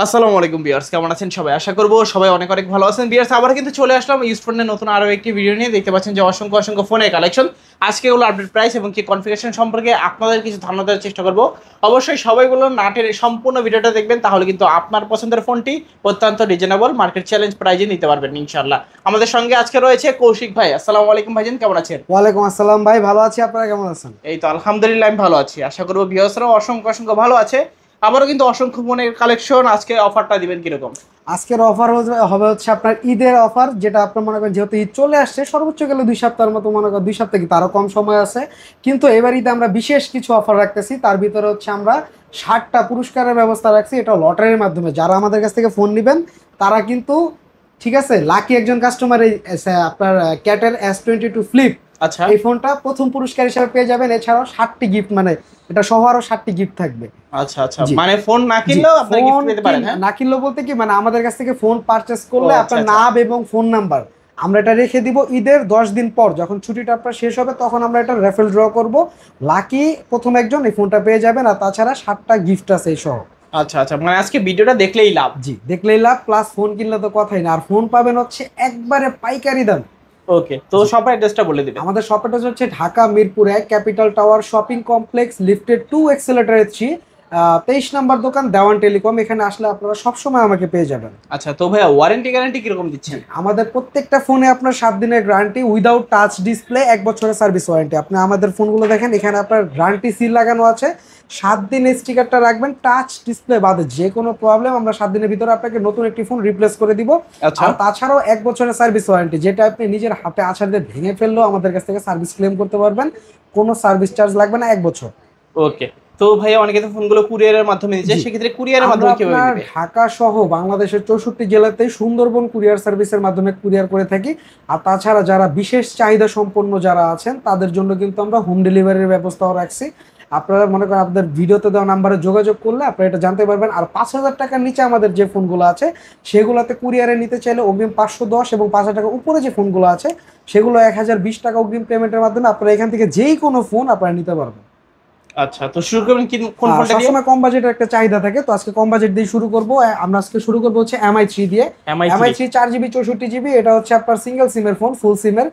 আসসালামু আলাইকুম ভিউয়ার্স, কেমন আছেন সবাই? আশা করব সবাই অনেক অনেক ভালো আছেন। ভিউয়ার্স, আবার কিন্তু চলে আসলাম ইউজ ফোনের নতুন আরো একটি ভিডিও নিয়ে। দেখতে পাচ্ছেন যে অসংখ্য অসংখ্য ফোনের কালেকশন। আজকে এগুলো আপডেট প্রাইস এবং কি কনফিগারেশন সম্পর্কে আপনাদের কিছু ধারণা দেওয়ার চেষ্টা করব। অবশ্যই সবাইগুলো নাটের সম্পূর্ণ ভিডিওটা দেখবেন, তাহলে কিন্তু আপনার পছন্দের ফোনটি অত্যন্ত রিজনেবল মার্কেট চ্যালেঞ্জ প্রাইজে নিতে পারবেন ইনশাআল্লাহ। আমাদের সঙ্গে আজকে রয়েছে কৌশিক ভাই। আসসালামু আলাইকুম ভাইজান, কেমন আছেন? ওয়ালাইকুম আসসালাম ভাই, ভালো আছি। আপনারা কেমন আছেন? এই তো আলহামদুলিল্লাহ, আমি ভালো আছি। আশা করব ভিউয়ার্সরাও অসংখ্য অসংখ্য ভালো আছে। আবারও কিন্তু অসংখ্য ফোনের কালেকশন। আজকে অফারটা দিবেন কিরকম? আজকের অফার হবে হচ্ছে আপনার ঈদের অফার, যেটা আপনার মনে করেন যেহেতু ঈদ চলে আসছে, সর্বোচ্চ গেলে 2 সপ্তাহের মতো, মনে করেন 2 সপ্তাহ কি তারও কম সময় আছে। কিন্তু এবার ঈদে আমরা বিশেষ কিছু অফার রাখতেছি। তার ভিতরে হচ্ছে আমরা 60টা পুরস্কারের ব্যবস্থা রাখছি, এটা লটারির মাধ্যমে। যারা আমাদের কাছ থেকে ফোন নেবেন তারা কিন্তু, ঠিক আছে, লাকি একজন কাস্টমার এই আপনার ক্যাটের S22 ফ্লিপ, আচ্ছা এই ফোনটা প্রথম পুরস্কার হিসেবে পেয়ে যাবেন। এছাড়াও 60টি গিফট, মানে এটা সহ আরো 60টি গিফট থাকবে। আচ্ছা আচ্ছা, মানে ফোন না কিনলেও আপনি গিফট পেতে পারেন। হ্যাঁ, না কিনলেও বলতে কি, মানে আমাদের কাছ থেকে ফোন পারচেজ করলে আপনার আচ্ছা। নাম এবং ফোন নাম্বার আমরা এটা রেখে দিব। ঈদের 10 দিন পর যখন ছুটিটা আপনার শেষ হবে, তখন আমরা এটা রেফেল ড্র করব। লাকি প্রথম একজন এই ফোনটা পেয়ে যাবেন। আর তাছাড়া 60টা গিফট আছে এই সহ। আচ্ছা আচ্ছা, মানে আজকে ভিডিওটা দেখলেই লাভ। জি, দেখলেই লাভ, প্লাস ফোন কিনলে তো কথাই না। আর ফোন পাবেন হচ্ছে একবারে পাইকারি দাম। ওকে, তো শপের অ্যাড্রেসটা বলে দিবেন। আমাদের শপ অ্যাড্রেস হচ্ছে Dhaka Mirpur 1 capital tower shopping complex, lifted 2, accelerator 3, 23 নম্বর দোকান, দেওয়ান টেলিকম। এখানে আসলে আপনারা সবসময় আমাকে পেয়ে যাবেন। আচ্ছা, তো ভাইয়া ওয়ারেন্টি গ্যারান্টি কিরকম দিচ্ছেন? আমাদের প্রত্যেকটা ফোনে আপনার 7 দিনের গ্যারান্টি, উইদাউট টাচ ডিসপ্লে, 1 বছরের সার্ভিস ওয়ারেন্টি। আপনি আমাদের ফোনগুলো দেখেন, এখানে আপনার গ্যারান্টি সিল লাগানো আছে। 7 দিন স্টিকারটা রাখবেন, টাচ ডিসপ্লে বাদে যে কোনো প্রবলেম আমরা 7 দিনের ভিতরে আপনাকে নতুন একটি ফোন রিপ্লেস করে দিব। আচ্ছা, আর তাছাড়াও 1 বছরের সার্ভিস ওয়ারেন্টি, যেটা আপনি নিজের হাতে আছাড় দিয়ে ভেঙে ফেললেও আমাদের কাছ থেকে সার্ভিস ক্লেম করতে পারবেন। কোনো সার্ভিস চার্জ লাগবে না 1 বছর। ওকে। তো ভাইয়া অনেকে তো ফোনগুলো কুরিয়ারের মাধ্যমে দিচ্ছে, সেক্ষেত্রে কুরিয়ারের আমরা মাধ্যমে কিভাবে আপনার দিবে? ঢাকা সহ বাংলাদেশের 64 জেলাতে সুন্দরবন কুরিয়ার সার্ভিসের মাধ্যমে কুরিয়ার করে থাকি। আর তাছাড়া যারা বিশেষ চাহিদা সম্পন্ন যারা আছেন, তাদের জন্য কিন্তু আমরা হোম ডেলিভারির ব্যবস্থাও রাখছি। আপনারা মনে করেন আপনাদের ভিডিওতে দেওয়া নাম্বারে যোগাযোগ করলে আপনারা এটা জানতে পারবেন। আর 5,000 টাকার নিচে আমাদের যে ফোনগুলো আছে, সেগুলোতে কুরিয়ারে নিতে চাইলে অগ্রিম 510, এবং 5,000 টাকার উপরে যে ফোনগুলো আছে সেগুলো 1,020 টাকা অগ্রিম পেমেন্টের মাধ্যমে আপনারা এখান থেকে যেই কোনো ফোন আপনারা নিতে পারবেন। আচ্ছা, তো শুরু করবেন কি কোন ফোনটা দিয়ে? সবসময় কম বাজেটের একটা চাহিদা থাকে, তো আজকে কম বাজেট দিয়ে শুরু করব। আমরা আজকে শুরু করব হচ্ছে MI3 দিয়ে। MI3 4GB 64GB, এটা হচ্ছে আপনার সিঙ্গেল সিমের ফোন, ফুল সিমের।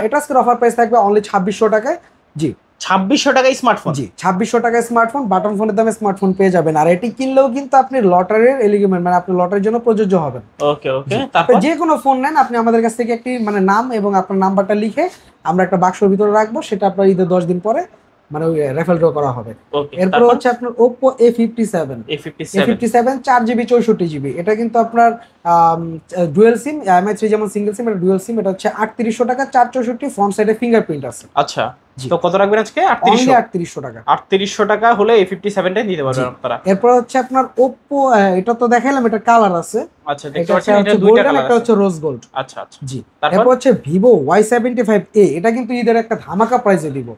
এটা আজকে অফার প্রাইস থাকবে অনলি 2,600 টাকায়। জি, 2600 টাকায় স্মার্টফোন? জি, 2,600 টাকায় স্মার্টফোন, বাটন ফোনের দামে স্মার্টফোন পেয়ে যাবেন। আর এটি কিনলেও কিন্তু আপনি লটারির এলিজিবল, মানে আপনি লটারির জন্য প্রযোজ্য হবেন। ওকে ওকে, আপনি তারপর যে কোনো ফোন নেন, আপনি আমাদের কাছ থেকে একটি মানে নাম এবং আপনার নাম্বারটা লিখে আমরা একটা বাক্সের ভিতরে রাখবো, সেটা আপনার ঈদের 10 দিন পরে মানে ওই রেফারেল ড্র করা হবে। ওকে, এরপর হচ্ছে আপনার Oppo A57 4GB 64GB, এটা কিন্তু আপনার ডুয়েল সিম। MI3 যেমন সিঙ্গেল সিম, এটা ডুয়েল সিম। এটা হচ্ছে 3,800 টাকা, 464, ফ্রন্ট সাইডে ফিঙ্গারপ্রিন্ট আছে। আচ্ছা, তো কত রাখবেন আজকে? 3800 টাকা। 3800 টাকা হলে A57 টাই দিতে পারবেন আপনারা। এরপর হচ্ছে আপনার Oppo, এটা তো দেখাইলাম, এটা কালার আছে। আচ্ছা, দেখতে পাচ্ছেন এটা এটা দুইটা গোল্ডেন, কালার একটা আছে। হচ্ছে রোজ গোল্ড। আচ্ছা আচ্ছা, জি। তারপর এরপর হচ্ছে Vivo Y75A, এটা কিন্তু ঈদের একটা ধামাকা প্রাইসে দিব।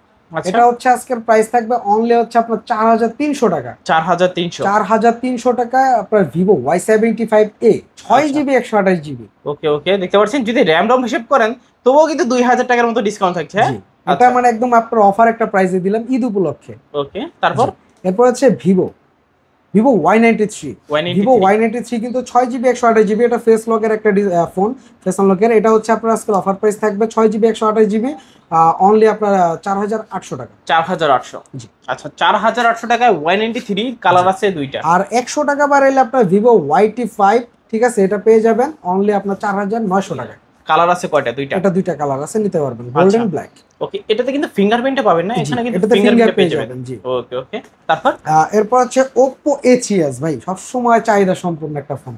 এটা হচ্ছে আজকের প্রাইস থাকবে অনলি হচ্ছে আপনার 4,300 টাকা। 4300 টাকায় আপনার Vivo Y75A 6GB 128GB। ওকে ওকে, দেখতে পাচ্ছেন যদি র্যাম রম হিসেব করেন তবুও কিন্তু 2000 টাকার মতো ডিসকাউন্ট থাকছে। হ্যাঁ, এটা মানে একদম আপনার অফার একটা প্রাইসে দিলাম ঈদ উপলক্ষে। ওকে, তারপর এরপর হচ্ছে Vivo Y93 কিন্তু 6GB 128GB, এটা ফেস লকের একটা ফোন, ফেস আনলকের। এটা হচ্ছে আপনার আজকে অফার প্রাইস থাকবে 6GB 128GB, অনলি আপনার 4,800 টাকা। 4800? জি। আচ্ছা, 4800 টাকায় Y93 কালার আছে দুইটা। আর 100 টাকা বাড়াইলে আপনার Vivo YT5, ঠিক আছে, এটা পেয়ে যাবেন অনলি আপনার 4,900 টাকায়। কালার আছে কয়টা? দুইটা? এটা দুইটা কালার আছে, নিতে পারবেন, গোল্ডেন ব্ল্যাক। ওকে, এটাতে কিন্তু ফিঙ্গারপ্রিন্টটা পাবেন না? এখানে কিন্তু এটাতে ফিঙ্গারপ্রিন্ট পেয়ে পেয়ে যাবেন। যাবেন। জি। ওকে ওকে, তারপর এরপর হচ্ছে Oppo A3s, ভাই সবসময় চাহিদা সম্পূর্ণ একটা ফোন।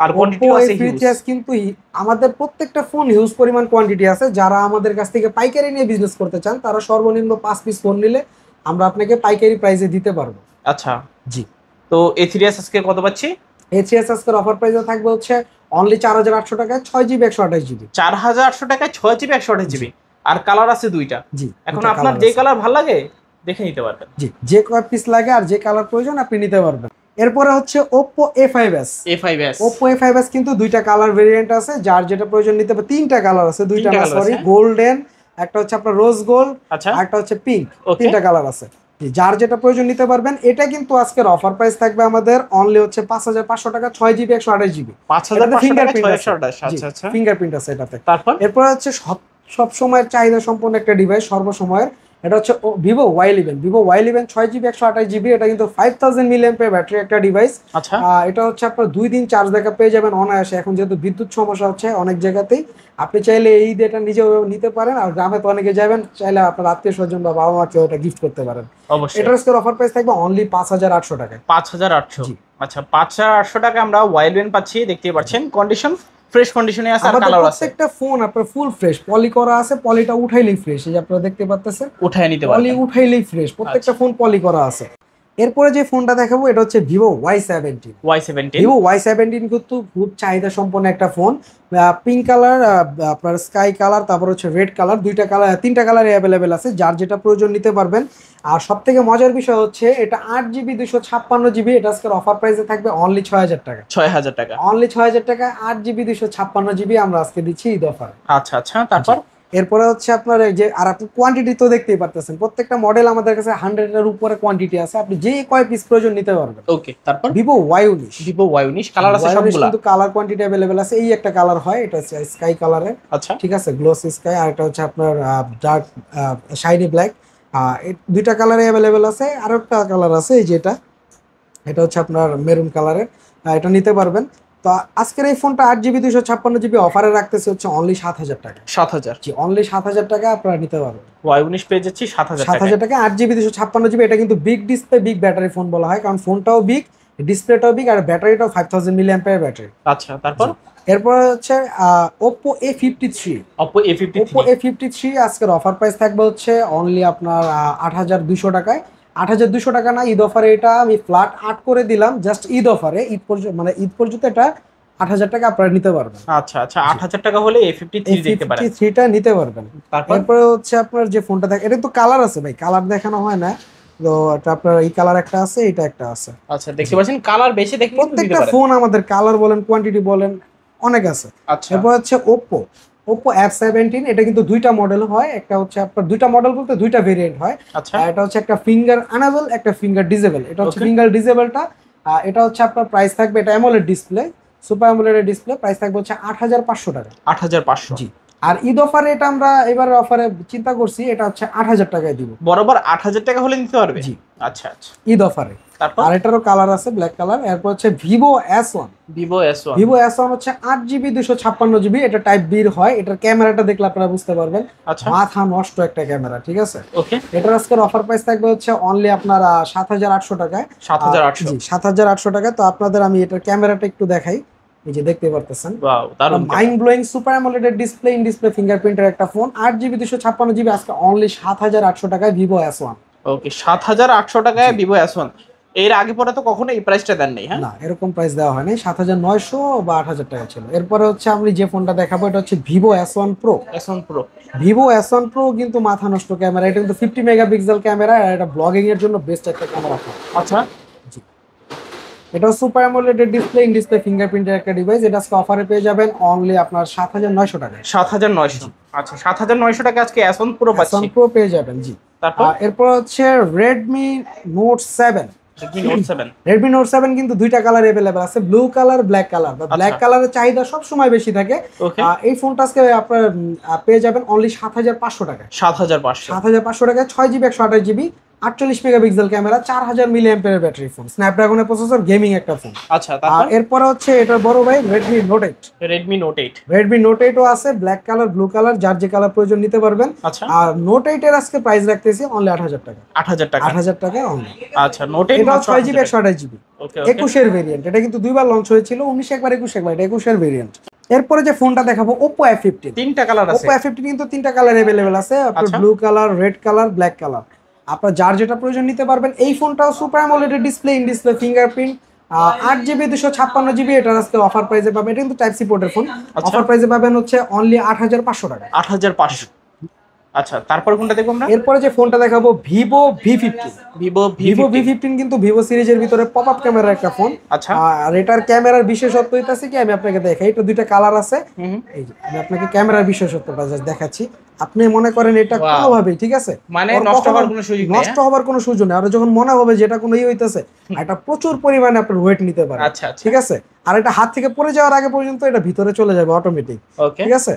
আর কোয়ান্টিটিও আছে হিউজ। A3s কিন্তু আমাদের প্রত্যেকটা ফোন হিউজ পরিমাণ কোয়ান্টিটি আছে। যারা আমাদের কাছ থেকে পাইকারি নিয়ে বিজনেস করতে চান, তারা সর্বনিম্ন 5 পিস ফোন নিলে আমরা আপনাকে পাইকারি প্রাইসে দিতে পারবো। আচ্ছা, জি। তো A3s আজকে কত পাচ্ছি? A3s আজকের অফার প্রাইসে থাকবে হচ্ছে অনলি 4,800 টাকায়, 6GB 128GB। 4800 টাকায় 6GB 128GB, আর কালার আছে দুইটা। জি, এখন আপনার যে কালার ভালো লাগে দেখে নিতে পারবেন। জি, যে কয় পিস লাগে আর যে কালার প্রয়োজন আপনি নিতে পারবেন। এরপরে হচ্ছে Oppo A5s। Oppo A5s কিন্তু দুইটা কালার ভেরিয়েন্ট আছে, যার যেটা প্রয়োজন নিতে পারে। তিনটা কালার আছে, দুইটা না সরি, গোল্ডেন, একটা হচ্ছে আপনার রোজ গোল্ড, আচ্ছা, একটা হচ্ছে পিঙ্ক, তিনটা কালার আছে। যার যেটা প্রয়োজন নিতে পারবেন। এটা কিন্তু আজকের অফার প্রাইস থাকবে আমাদের অনলি হচ্ছে 5,500 টাকা, 6 জিবি 128 জিবি। 5,500 টাকা 628। আচ্ছা আচ্ছা। ফিঙ্গারপ্রিন্ট আছে এটাতে। তারপর এরপর হচ্ছে সব সময়ের চাহিদা সম্পন্ন একটা ডিভাইস, সর্বসময়ের, এটা হচ্ছে Vivo Y11। Vivo Y11 6 GB 128 GB, এটা কিন্তু 5000 মিলিঅ্যাম্পিয়ার ব্যাটারি একটা ডিভাইস। আচ্ছা এটা হচ্ছে আপনার 2 দিন চার্জ ব্যাকআপ পেয়ে যাবেন অনায়াসে। এখন যেহেতু বিদ্যুৎ সমস্যা হচ্ছে অনেক জায়গাতেই, আপনি চাইলে এই এটা নিজেও নিতে পারেন। আর গ্রামে তো অনেকে যাবেন, চাইলে আপনার আত্মীয় স্বজন বা বাবা মাকেও এটা গিফট করতে পারেন। অবশ্যই। এটার আজকের অফার প্রাইস থাকবে অনলি 5800 টাকায়। 5800। জি। আচ্ছা 5800 টাকা আমরা Y11 পাচ্ছি, দেখতেই পাচ্ছেন কন্ডিশন ফ্রেশ কন্ডিশনে আছে আর আমাদের কালার আছে। প্রত্যেকটা ফোন আপনার ফুল ফ্রেশ, পলি করা আছে, পলিটা উঠাইলেই ফ্রেশ। এই যে আপনারা দেখতে পাচ্ছেন উঠায় নিতে পলি পারবেন। উঠাইলেই ফ্রেশ, প্রত্যেকটা ফোন পলি করা আছে। এরপরে যে ফোনটা দেখাবো এটা হচ্ছে Vivo Y17। Y17 Vivo Y17 কিন্তু খুব চাহিদা সম্পন্ন একটা ফোন। পিঙ্ক কালার, আপনার স্কাই কালার, তারপর হচ্ছে রেড কালার, তিনটা কালারে অ্যাভেলেবেল আছে। যার যেটা প্রয়োজন নিতে পারবেন। আর সব থেকে মজার বিষয় হচ্ছে এটা 8 জিবি 256 জিবি। এটা আজকের অফার প্রাইসে থাকবে অনলি 6000 টাকা। 6000 টাকা। অনলি 6000 টাকা 8 জিবি 256 জিবি আমরা আজকে দিচ্ছি ঈদ অফার। আচ্ছা আচ্ছা। তারপর এরপরে হচ্ছে আপনার এই যে, আর আপনি কোয়ান্টিটি তো দেখতেই পারতেছেন, প্রত্যেকটা মডেল আমাদের কাছে 100 এর উপরে কোয়ান্টিটি আছে, আপনি যে কয় পিস প্রয়োজন নিতে পারবেন। ওকে। তারপর Vivo Y19। Vivo Y19 colour আছে সবগুলা। কিন্তু কালার কোয়ান্টিটি अवेलेबल আছে। এই একটা কালার হয়, এটা হচ্ছে স্কাই কালারের। আচ্ছা ঠিক আছে, গ্লোসি স্কাই। আর এটা হচ্ছে আপনার ডার্ক শাইনি ব্ল্যাক। এই দুইটা কালারে अवेलेबल আছে। আর একটা কালার আছে এই যে এটা হচ্ছে আপনার মেরুন কালারের। এটা নিতে পারবেন। তো আজকের এই ফোনটা 8 জিবি 256 জিবি অফারে রাখতেছে হচ্ছে অনলি 7000 টাকা। 7000। জি, অনলি 7000 টাকা আপনারা নিতে পারবেন। Y19 পেয়ে যাচ্ছি 7000 টাকা। 7000 টাকা 8 জিবি 256 জিবি। এটা কিন্তু big display, big battery phone বলা হয়, কারণ ফোনটাও বিগ, ডিসপ্লেটাও বিগ, আর ব্যাটারিটাও 5000 মিলিঅ্যাম্পিয়ার ব্যাটারি। আচ্ছা তারপর এরপর হচ্ছে Oppo A53। Oppo A53। Oppo A53 আজকের অফার প্রাইস থাকবে হচ্ছে অনলি আপনার 8200 টাকায়। 8200 টাকা না, ঈদ অফারে এটা আমি ফ্ল্যাট 8 করে দিলাম, জাস্ট ঈদ অফারে। ঈদ পর্যন্ত, মানে ঈদ পর্যন্ত এটা 8000 টাকা আপনারা নিতে পারবেন। আচ্ছা আচ্ছা। 8000 টাকা হলে A53 দিতে পারেন। A53টা নিতে পারবেন। তারপর এরপরে হচ্ছে আপনার যে ফোনটা দেখ, এটা তো কালার আছে ভাই, কালার দেখানো হয় না। তো এটা আপনার এই কালার একটা আছে, এটা একটা আছে। আচ্ছা দেখতে পাচ্ছেন কালার বেশি দেখে কিন্তু দিতে প্রত্যেকটা পারেন। ফোন আমাদের কালার বলেন, কোয়ান্টিটি বলেন, অনেক আছে। আচ্ছা এরপর হচ্ছে Oppo F17। এটা কিন্তু দুইটা মডেল হয়, একটা হচ্ছে আপনার দুইটা মডেল বলতে দুইটা ভেরিয়েন্ট হয়। আচ্ছা এটা হচ্ছে একটা ফিঙ্গার আনেবল, একটা ফিঙ্গার ডিসেবল। এটা হচ্ছে Okay. ফিঙ্গার ডিসেবলটা। এটা হচ্ছে আপনার প্রাইস থাকবে, এটা AMOLED display, super AMOLED display. Price থাকবে হচ্ছে 8500 টাকা। 8500। জি। আর ঈদ অফারে এটা আমরা এবারে অফারে চিন্তা করছি, এটা হচ্ছে 8000 টাকায় দিব বরাবর 8000 টাকা হলে নিতে পারবে। জি। আচ্ছা আচ্ছা। ঈদ অফারে। তারপর আর এটারও কালার আছে, ব্ল্যাক কালার। এরপর হচ্ছে Vivo S1। Vivo S1। Vivo S1 হচ্ছে 8 জিবি 256 জিবি। এটা টাইপ বির হয়। এটার ক্যামেরাটা দেখলে আপনারা বুঝতে পারবেন, আচ্ছা মাথা নষ্ট একটা ক্যামেরা। ঠিক আছে, ওকে। এটার আজকের অফার প্রাইস থাকবে হচ্ছে অনলি আপনার 7800 টাকায়। 7800। জি, 7800 টাকায়। তো আপনাদের আমি এটার ক্যামেরাটা একটু দেখাই। এই যে দেখতে পারতেছেন, ওয়াও দারুণ। Mind blowing super AMOLED display, in display ফিঙ্গারপ্রিন্টের একটা ফোন। 8 জিবি 256 জিবি আজকে অনলি 7800 টাকায় Vivo S1। ওকে 7800 টাকায় Vivo S1। এর আগে পরে তো কখনো এই প্রাইসটা দেন নাই। হ্যাঁ না, এরকম প্রাইস দেওয়া হয়নি। 7900 বা 8000 টাকা ছিল। এরপরে হচ্ছে আমি যে ফোনটা দেখাবো এটা হচ্ছে Vivo S1 Pro। S1 Pro। Vivo S1 Pro কিন্তু মাথা নষ্ট ক্যামেরা। এটা কিন্তু 50 মেগাপিক্সেল ক্যামেরা, আর এটা ব্লগিং এর জন্য বেস্ট একটা ক্যামেরা ফোন। আচ্ছা জি। এটা super AMOLED display, in display ফিঙ্গারপ্রিন্টের একটা ডিভাইস। এটা আজকে অফারে পেয়ে যাবেন অনলি আপনার 7900 টাকায়। 7900। আচ্ছা 7900 টাকা আজকে S1 Pro পাচ্ছি। S1 Pro পেয়ে যাবেন। জি। তারপর এরপর হচ্ছে Redmi Note 7। কি Note 7। Redmi Note 7 কিন্তু দুইটা কালার अवेलेबल আছে, blue colour, black colour. Black কালারের চাহিদা সব সময় বেশি থাকে। ওকে। এই ফোনটা আজকে আপনার পেয়ে যাবেন অনলি 7500 টাকায়। 7500। 7500 টাকায় 6 GB 128 GB, 48 megapixel camera, 4000 milliampere battery phone, স্ন্যাপড্রাগনের প্রসেসর, গেমিং একটা ফোন। আচ্ছা তারপর এরপর হচ্ছে এটার বড় ভাই Redmi Note 8। Redmi Note 8। Redmi Note 8 ও আছে, ব্ল্যাক কালার, ব্লু কালার, যার যে কালার প্রয়োজন নিতে পারবেন। আচ্ছা আর Note 8 এর আজকে প্রাইস রাখতেছি অনলি 8000 টাকা। 8000 টাকা। 8000 টাকা অনলি। আচ্ছা Note 8 এটা মাত্র 6 জিবি 128 জিবি। ওকে ওকে। 21 এর ভেরিয়েন্ট। এটা কিন্তু দুইবার লঞ্চ হয়েছিল, 19 একবার 21 একবার। এটা 21 এর ভেরিয়েন্ট। এরপরে যে ফোনটা দেখাবো Oppo F15। তিনটা কালার আছে। Oppo F15 কিন্তু তিনটা কালার अवेलेबल আছে, আপনার আচ্ছা। Blue colour, red colour, black colour. আপনার যার যেটা প্রয়োজন নিতে পারবেন। এই ফোনটাও super AMOLED display, in display fingerprint, 8 GB 256 GB. এটা আজকে অফার প্রাইসে পাবেন। এটা কিন্তু টাইপ সি পোর্টের ফোন। আচ্ছা। অফার প্রাইসে পাবেন হচ্ছে অনলি 8500 টাকা। 8500। আচ্ছা, তারপর কোনটা দেখবো আমরা? এরপরে যে ফোনটা দেখাবো Vivo V15। Vivo Vivo V15 কিন্তু ভিভো সিরিজের ভিতরে পপ আপ ক্যামেরার একটা ফোন। আচ্ছা। আর এটার ক্যামেরার বিশেষত্ব হইতাছে কি, আমি আপনাকে দেখাই, এটা দুইটা কালার আছে। এই যে আমি আপনাকে ক্যামেরার বিশেষত্বটা জাস্ট দেখাচ্ছি। আপনি মনে করেন এটা কোনোভাবেই, ঠিক আছে, মানে নষ্ট হওয়ার কোনো সুযোগ নেই, নষ্ট হবার কোনো সুযোগ নেই। আর যখন মনে হবে যে এটা কোনো হইতাছে, এটা প্রচুর পরিমাণে আপনার ওয়েট নিতে পারে। আচ্ছা, ঠিক আছে। আর এটা হাত থেকে পড়ে যাওয়ার আগে পর্যন্ত এটা ভিতরে চলে যাবে অটোমেটিক। ওকে, ঠিক আছে।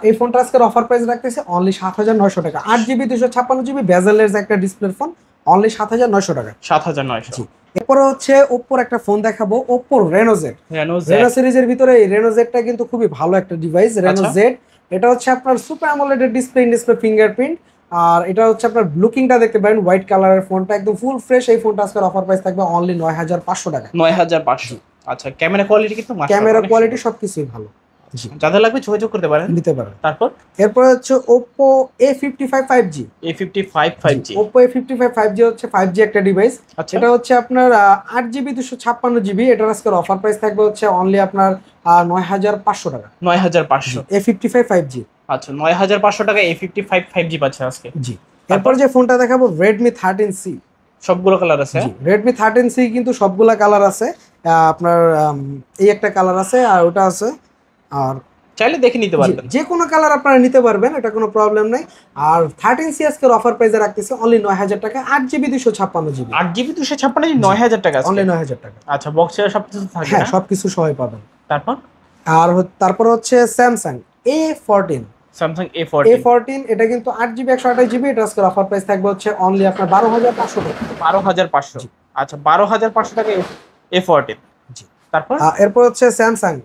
এই ফোনটা আজকের অফার প্রাইস রাখতেছে অনলি 7,900 টাকা। 8GB 256GB বেজেলের একটা ডিসপ্লের ফোন, অনলি 7,900 টাকা। 7,900। এরপরে হচ্ছে ওপ্পোর একটা ফোন দেখাবো, ওপ্পো রেনো জেড। রেনো সিরিজের ভিতরে এই রেনো জেডটা কিন্তু খুবই ভালো একটা ডিভাইস। রেনো জেড এটা হচ্ছে আপনার সুপার অ্যামোলেড ডিসপ্লে ফিঙ্গারপ্রিন্ট। আর এটা হচ্ছে আপনার লুকিংটা দেখতে পারেন হোয়াইট কালারের, ফোনটা একদম ফুল ফ্রেশ। এই ফোনটা আজকের অফার প্রাইস থাকবে অনলি 9,500 টাকা। 9,500। আচ্ছা, ক্যামেরা কোয়ালিটি কিন্তু ক্যামেরা কোয়ালিটি সবকিছুই ভালো, যাদের লাগবে যোগাযোগ করতে পারেন, নিতে পারেন। তারপর এরপর হচ্ছে Oppo A55 5G। A55 5G, Oppo A55 5G হচ্ছে 5G একটা ডিভাইস। আচ্ছা, এটা হচ্ছে আপনার 8GB 256GB। এটার আজকের অফার প্রাইস থাকবে হচ্ছে অনলি আপনার 9,500 টাকা। 9,500। A55 5G। আচ্ছা, 9,500 টাকা A55 5G পাচ্ছে আজকে। জি। এরপর যে ফোনটা দেখাবো Redmi 13C। সবগুলো কালার আছে? Redmi 13C কিন্তু সবগুলা কালার আছে। আপনার এই একটা কালার আছে, আর ওটা আছে। আর চাইলে দেখে নিতে পারবেন, যে কোনো কালার আপনারা নিতে পারবেন, এটা কোনো প্রবলেম নাই। আর 13C আজকের অফার প্রাইসে রাখতেছে অনলি 9,000 টাকা। 8GB 256GB। 8GB 256 9,000 টাকা অনলি 9,000 টাকা। আচ্ছা, বক্সে সবকিছু থাকবে? হ্যাঁ, সবকিছু সহায় পাবেন। তারপর তারপর হচ্ছে স্যামসাং A14। স্যামসাং A14 এটা কিন্তু 8GB 128GB। এটা আজকের অফার প্রাইস থাকবে হচ্ছে অনলি আপনার 12,500 টাকা। 12,500। আচ্ছা, 12,500 টাকা A14। জি। তারপর এরপর হচ্ছে Samsung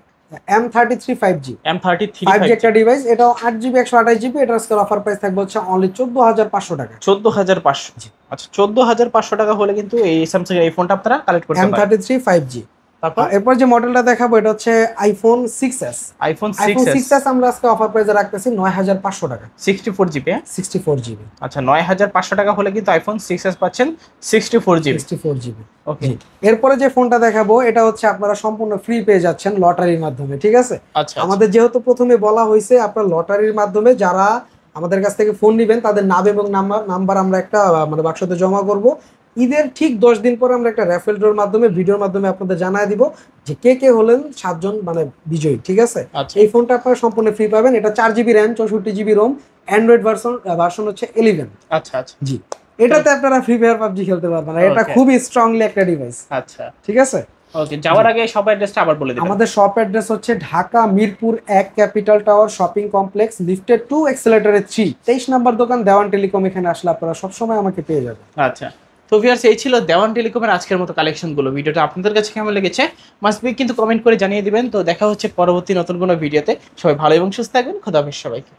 M33 5G। M33 5G একটা ডিভাইস, এটাও 8GB 128GB। এটা আজকের অফার প্রাইস থাকবে হচ্ছে অনলি 14,500 টাকা। 14,500। আচ্ছা, 14,500 টাকা হলে কিন্তু এই স্যামসাং এর এই ফোনটা আপনারা কালেক্ট করতে পারেন। M33 5G। তারপর এরপর যে মডেলটা দেখাবো এটা হচ্ছে আইফোন 6s। আইফোন 6s আমরা আজকে অফার প্রাইসে রাখতেছি 9,500 টাকা। 64GB। 64GB। আচ্ছা, 9,500 টাকা হলে কিন্তু আইফোন 6s পাচ্ছেন 64GB। 64GB। ওকে। এরপরে যে ফোনটা দেখাবো এটা হচ্ছে আপনারা সম্পূর্ণ ফ্রি পেয়ে যাচ্ছেন লটারির মাধ্যমে। ঠিক আছে। আচ্ছা, আমাদের যেহেতু প্রথমে বলা হয়েছে আপনার লটারির মাধ্যমে যারা আমাদের কাছ থেকে ফোন নেবেন তাদের নাম এবং নাম্বার আমরা একটা মানে বাক্সতে জমা করব। ঈদের ঠিক 10 দিন পরে আমরা একটা র্যাফেল ড্রর মাধ্যমে ভিডিওর মাধ্যমে আপনাদের জানায় দিব যে কে কে হলেন 7 জন মানে বিজয়ী। ঠিক আছে। এই ফোনটা আপনারা সম্পূর্ণ ফ্রি পাবেন। এটা 4GB RAM 64GB Rome, Android version হচ্ছে 11। আচ্ছা, আচ্ছা। জি। এটাতে আপনারা ফ্রি ফায়ার পাবজি খেলতে পারবেন। এটা খুবই স্ট্রংলি একটা ডিভাইস। আচ্ছা, ঠিক আছে। ওকে, যাওয়ার আগে শপ অ্যাড্রেসটা আবার বলে দিন। আমাদের শপ অ্যাড্রেস হচ্ছে Dhaka Mirpur 1 capital tower shopping complex, lifted 2 এক্সেলেটরে 3, 23 নম্বর দোকান, দেওয়ান টেলিকম। এখানে আসলে আপনারা সবসময় আমাকে পেয়ে যাবেন। আচ্ছা, তো ভিউয়ার্স এই ছিল দেওয়ান টেলিকমের আজকের মতো কালেকশনগুলো। ভিডিওটা আপনাদের কাছে কেমন লেগেছে মাস্ট বি কিন্তু কমেন্ট করে জানিয়ে দিবেন। তো দেখা হচ্ছে পরবর্তী নতুন কোনো ভিডিওতে। সবাই ভালো এবং সুস্থ থাকবেন। খোদা হাফেজ সবাইকে।